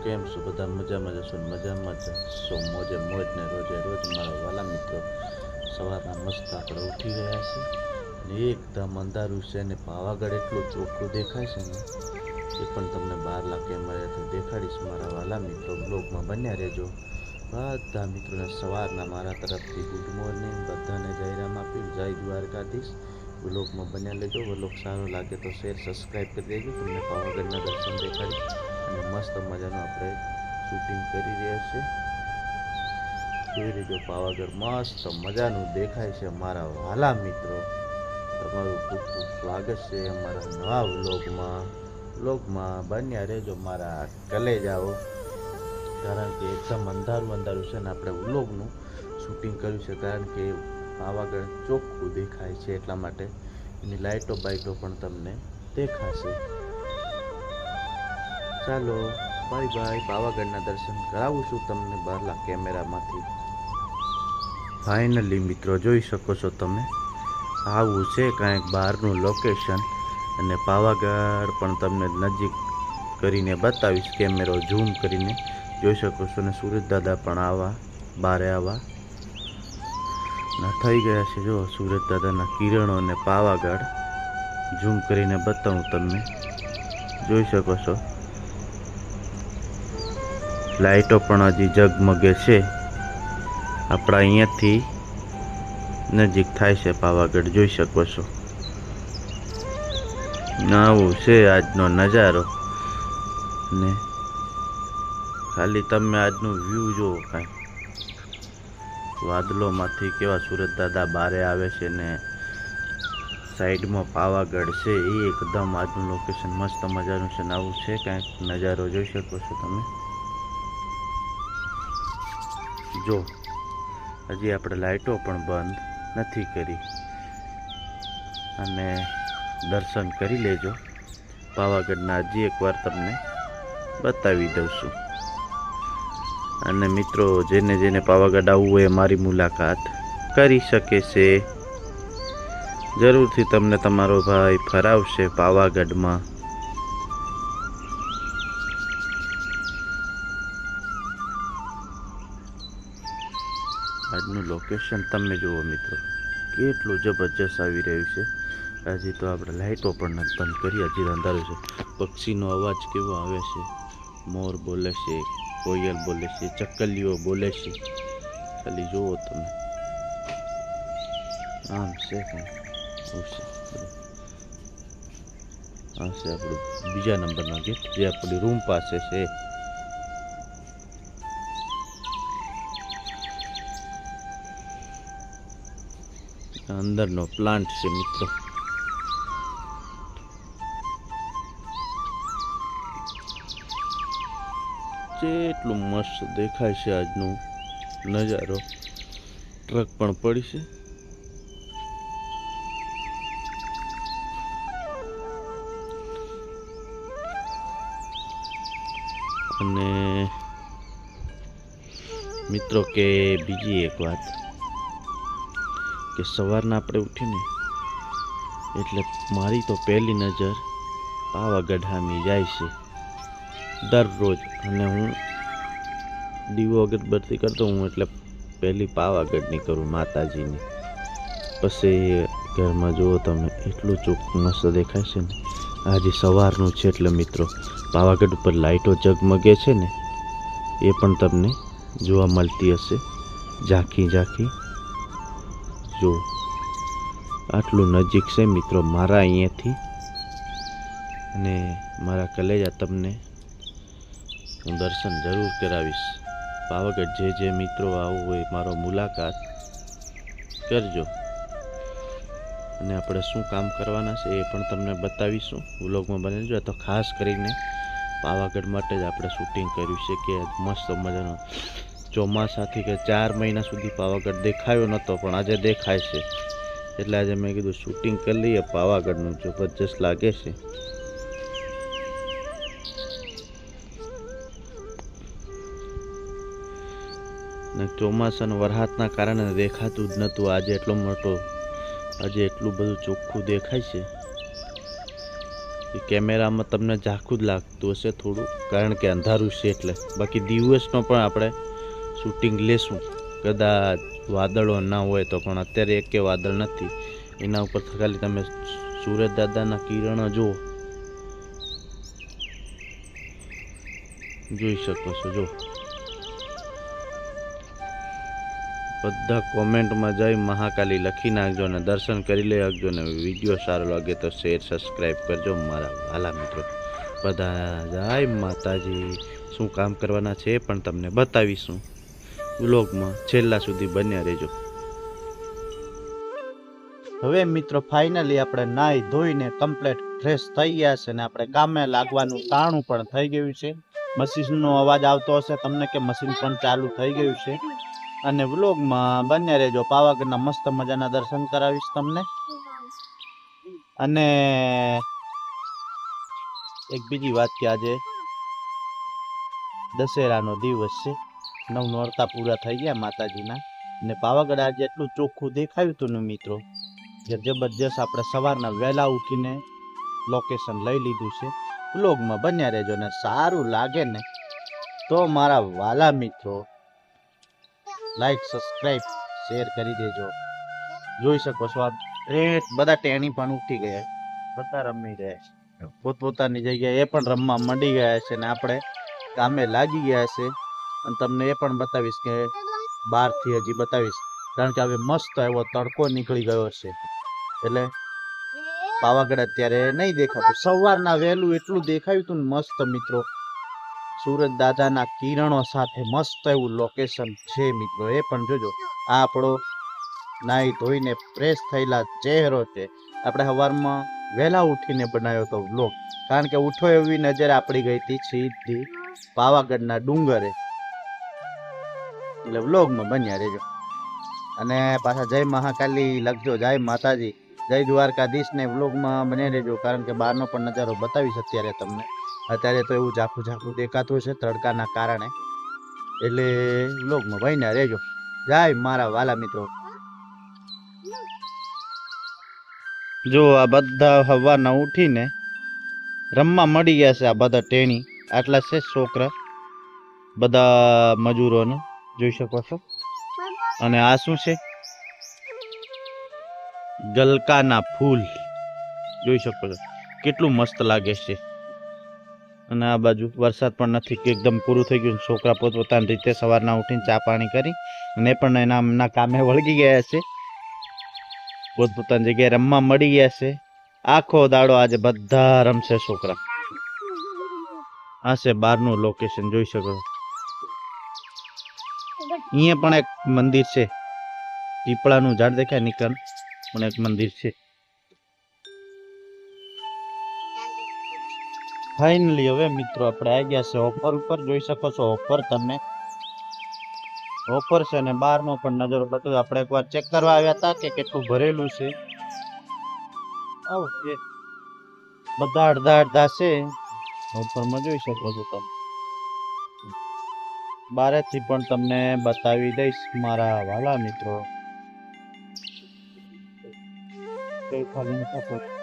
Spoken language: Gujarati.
કેમ છો બધા? મજામાં જશો? મજામાં જશો? મોજે મોજ ને રોજે રોજ મારા વાલા મિત્રો સવારના મસ્ત આપણે ઉઠી ગયા છે અને એકદમ અંધારું છે ને પાવાગઢ એટલું ચોખ્ખું દેખાય છે ને એ પણ તમને બહાર કેમેરાથી દેખાડીશ. મારા વાલા મિત્રો બ્લોગમાં બન્યા રહેજો. બધા મિત્રોને સવારના મારા તરફથી ગુડ મોર્નિંગ. બધાને જય રામાપીર, જય દ્વારકાધીશ. વ્લોગમાં બન્યા લેજો. વ્લોગ સારો લાગે તો શેર સબસ્ક્રાઈબ કરી દેજો. તમને પાવાગઢના દર્શન દેખાડીશ અને મસ્ત મજાનું આપણે શૂટિંગ કરી રહ્યા છીએ. જોઈ લેજો, પાવાગઢ મસ્ત મજાનું દેખાય છે. મારા વાલા મિત્રો તમારું ખૂબ ખૂબ સ્વાગત છે અમારા નવા વ્લોગમાં બન્યા રહેજો મારા કલેજાઓ. કારણ કે એકદમ અંધારું છે ને આપણે વ્લોગનું શૂટિંગ કર્યું છે કારણ કે પાવાગઢ ચોખ્ખું દેખાય છે એટલા માટે એની લાઇટો બાઇટો પણ તમને દેખાશે. ચાલો બાય બાય. પાવાગઢના દર્શન કરાવું છું તમને બહારના કેમેરામાંથી. ફાઇનલી મિત્રો જોઈ શકો છો તમે, આવું છે કાંઈક બહારનું લોકેશન અને પાવાગઢ પણ તમને નજીક કરીને બતાવીશ. કેમેરો ઝૂમ કરીને જોઈ શકો છો ને સુરજ દાદા પણ બારે આવા ના થઈ ગયા છે. જો સુરજ દાદાના કિરણો અને પાવાગઢ ઝૂમ કરીને બતાવું તમને, જોઈ શકો છો. લાઇટો પણ હજી ઝગમગે છે. આપણા અહીંયાથી નજીક થાય છે પાવાગઢ, જોઈ શકો છો. આવું છે આજનો નજારો ને ખાલી તમે આજનું વ્યૂ જુઓ. કાંઈ વાદળોમાંથી કેવા સુરજ દાદા બારે આવે છે ને સાઈડમાં પાવાગઢ છે. એ એકદમ આજનું લોકેશન મસ્ત મજાનું છે ને આવું છે કાંઈક નજારો, જોઈ શકો છો તમે. જો હજી આપણે લાઇટો પણ બંધ નથી કરી અને દર્શન કરી લેજો પાવાગઢના. હજી એકવાર તમને બતાવી દઉં છું. અને મિત્રો જેને પાવાગઢ આવવું હોય મારી મુલાકાત કરી શકે છે. જરૂરથી તમને તમારો ભાઈ ફરાવશે પાવાગઢમાં. આજનું લોકેશન તમે જુઓ મિત્રો, કેટલું જબરજસ્ત આવી રહ્યું છે. હજી તો આપણે લાઇટો પણ નથી બંધ કરી, હજી અંધારું છે. પક્ષીનો અવાજ કેવો આવે છે, મોર બોલે છે, કોયલ બોલે છે, ચકલીઓ બોલે છે. ખાલી જુઓ તમે, આમ છે કાંઈ આ છે આપણું બીજા નંબરનો ગેટ જે આપણી રૂમ પાસે છે. અંદરનો પ્લાન્ટ છે મિત્રો. કેટલું મસ્ત દેખાય છે આજનો નજારો. ટ્રક પણ પડી છે. અને મિત્રો કે બીજી એક વાત કે સવારના આપણે ઉઠીને એટલે મારી તો પહેલી નજર પાવાગઢ સામી જાય છે દરરોજ. અને હું દીવો અગરબત્તી કરતો હું એટલે પહેલી પાવાગઢની કરું, માતાજીની. પછી ઘરમાં જુઓ તમે એટલું ચોખ્ખું મસ્ત દેખાય છે ને. આજે સવારનું છે એટલે મિત્રો પાવાગઢ ઉપર લાઇટો ઝગમગે છે ને એ પણ તમને જોવા મળતી હશે ઝાંખી જો. આટલું નજીક છે મિત્રો મારા અહીંયાથી અને મારા કલેજા તમને હું દર્શન જરૂર કરાવીશ. પાવાગઢ જે મિત્રો આવવું હોય મારો મુલાકાત કરજો. અને આપણે શું કામ કરવાના છે એ પણ તમને બતાવીશું વ્લોગમાં બની જો. તો ખાસ કરીને પાવાગઢ માટે જ આપણે શૂટિંગ કર્યું છે કે મસ્ત મજાનો ચોમાસાથી કે 4 મહિના સુધી પાવાગઢ દેખાયો નહોતો પણ આજે દેખાય છે. એટલે આજે મેં કીધું શૂટિંગ કરી લઈએ પાવાગઢનું, જબરજસ્ત લાગે છે. ને ચોમાસાના વરસાદના કારણે દેખાતું જ નહોતું. આજે એટલું બધું ચોખ્ખું દેખાય છે. એ કેમેરામાં તમને ઝાખું જ લાગતું હશે થોડું, કારણ કે અંધારું છે એટલે. બાકી દિવસનો પણ આપણે શૂટિંગ લેશું, કદાચ વાદળો ના હોય તો. પણ અત્યારે એકે વાદળ નથી, એના ઉપર ખાલી તમે સૂરજ દાદાના કિરણો જોઈ શકો છો. જો બધા કોમેન્ટમાં જય મહાકાલી લખી નાખજો અને દર્શન કરી લઈ આવજો. ને વિડીયો સારો લાગે તો શેર સબસ્ક્રાઈબ કરજો મારા વાલા મિત્રો. બધા જય માતાજી. શું કામ કરવાના છે પણ તમને બતાવીશું વ્લોગમાં, છેલ્લા સુધી બન્યા રહેજો. હવે મિત્રો ફાઇનલી આપણે નાહી ધોઈને કમ્પ્લીટ ફ્રેશ થઈ ગયા છે ને આપણે કામે લાગવાનું તાણું પણ થઈ ગયું છે. મશીનનો અવાજ આવતો હશે તમને કે મશીન પણ ચાલુ થઈ ગયું છે. અને વ્લોગમાં બન્યા રહેજો. પાવાગઢના મસ્ત મજાના દર્શન કરાવીશ તમને. અને એક બીજી વાત કે આજે દશેરાનો દિવસ છે, નોરતા પૂરા થઈ ગયા માતાજીના. ને પાવાગઢ આજે એટલું ચોખ્ખું દેખાયું હતું ને મિત્રો, જે જબરજસ્ત. આપણે સવારના વહેલા ઉઠીને લોકેશન લઈ લીધું છે. વ્લોગમાં બન્યા રહેજો. ને સારું લાગે ને તો મારા વાલા મિત્રો લાઈક સબસ્ક્રાઈબ શેર કરી દેજો. જોઈ શકો છો આ બધા ટેણી પણ ઉઠી ગયા, બધા રમી રહ્યા છે પોતપોતાની જગ્યાએ. એ પણ રમવા માંડી ગયા છે ને આપણે કામે લાગી ગયા છે. અને તમને એ પણ બતાવીશ કે બહારથી હજી બતાવીશ, કારણ કે હવે મસ્ત એવો તડકો નીકળી ગયો છે. એટલે પાવાગઢ અત્યારે નહીં દેખાતું. સવારના વહેલું એટલું દેખાયું હતું ને મસ્ત મિત્રો, સૂરજ દાદાના કિરણો સાથે મસ્ત એવું લોકેશન છે મિત્રો. એ પણ જોજો. આ આપણો નાહી ધોઈને ફ્રેશ થયેલા ચહેરો છે. આપણે સવારમાં વહેલા ઉઠીને બનાવ્યો હતો વ્લોગ, કારણ કે ઉઠો એવી નજર આપણી ગઈ હતી સીધી પાવાગઢના ડુંગરે. એટલે વ્લોગમાં બન્યા રહેજો. અને પાછા જય મહાકાલી લખજો, જય માતાજી, જય દ્વારકાધીશ ને વ્લોગમાં બન્યા રહેજો, કારણ કે બહારનો પણ નજારો બતાવીશ અત્યારે તમને. અત્યારે તો એવું ઝાખું ઝાખું દેખાતું છે તડકાના કારણે, એટલે વ્લોગમાં બન્યા રહેજો. જય મારા વાલા મિત્રો. જો આ બધા સવારના ઉઠીને રમવા મળી ગયા છે. આ બધા ટેણી આટલા છે છોકરા, બધા મજૂરોને જોઈ શકો છો. અને આ શું છે? ગલકાના ફૂલ જોઈ શકો છો, કેટલું મસ્ત લાગે છે. અને આ બાજુ વરસાદ પણ નથી, કે એકદમ પૂરું થઈ ગયું. છોકરા પોતપોતાની રીતે સવારના ઉઠીને ચા પાણી કરી અને પણ એના કામે વળગી ગયા છે. પોતપોતાની જગ્યાએ રમવા મળી ગયા છે. આખો દાડો આજે બધા રમશે છોકરા. આ છે બહારનું લોકેશન, જોઈ શકો. અહીંયા પણ એક મંદિર છે, પીપળાનું ઝાડ દેખાય નીકળ, પણ એક મંદિર છે. ફાઇનલી હવે મિત્રો આપણે આવી ગયા છે ઓફર ઉપર. જોઈ શકો છો ઓફર તમે, ઓફર છે ને બહારનો પણ નજરો બધું આપણે એકવાર ચેક કરવા આવ્યા હતા કે કેટલું ભરેલું છે. બધા અડધા અડધા છે ઓફરમાં, જોઈ શકો છો તમે. બારેથી પણ તમને બતાવી દઈશ મારા વાલા મિત્રો. ખાલી